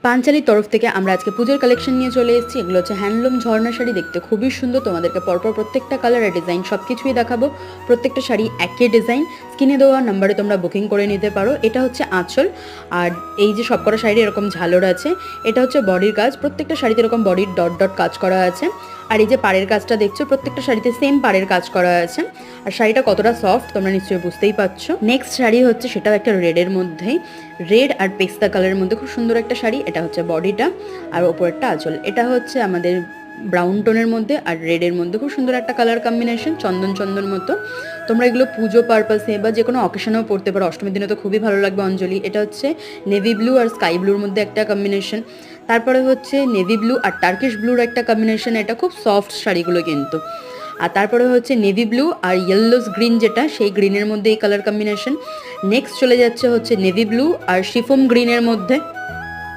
পাঞ্চালির তরফ থেকে আমরা আজকে পুজোর কালেকশন নিয়ে চলে এসেছি। এগুলো হচ্ছে হ্যান্ডলুম ঝর্ণা শাড়ি, দেখতে খুবই সুন্দর। তোমাদেরকে পরপর প্রত্যেকটা কালার আর ডিজাইন সব কিছুই দেখাবো। প্রত্যেকটা শাড়ি একই ডিজাইন, স্ক্রিনে দেওয়া নাম্বারে তোমরা বুকিং করে নিতে পারো। এটা হচ্ছে আঁচল, আর এই যে সবকটা শাড়ি এরকম ঝালর আছে, এটা হচ্ছে বডির কাজ। প্রত্যেকটা শাড়িতে এরকম বডির ডট ডট কাজ করা আছে। আর এই যে পাড়ের কাজটা দেখছো, প্রত্যেকটা শাড়িতে সেম পাড়ের কাজ করা আছে। আর শাড়িটা কতটা সফট তোমরা নিশ্চয়ই বুঝতেই পারছো। নেক্সট শাড়ি হচ্ছে, সেটাও একটা রেডের মধ্যেই, রেড আর পেস্তা কালারের মধ্যে খুব সুন্দর একটা শাড়ি। এটা হচ্ছে বডিটা আর ওপরেরটা আঁচল। এটা হচ্ছে আমাদের ব্রাউন টোনের মধ্যে আর রেডের মধ্যে খুব সুন্দর একটা কালার কম্বিনেশন, চন্দন চন্দন মতো। তোমরা এগুলো পুজো পারপাসে বা যে কোনো অকেশনেও পরতে পারো। অষ্টমীর দিনে তো খুবই ভালো লাগবে অঞ্জলি। এটা হচ্ছে নেভি ব্লু আর স্কাই ব্লুর মধ্যে একটা কম্বিনেশন। তারপরে হচ্ছে নেভি ব্লু আর টার্কিশ ব্লুর একটা কম্বিনেশন। এটা খুব সফট শাড়িগুলো কিন্তু। আর তারপরে হচ্ছে নেভি ব্লু আর ইয়েলোস গ্রিন, যেটা সেই গ্রিনের মধ্যে এই কালার কম্বিনেশন। নেক্সট চলে যাচ্ছে হচ্ছে নেভি ব্লু আর শিফম গ্রিনের মধ্যে।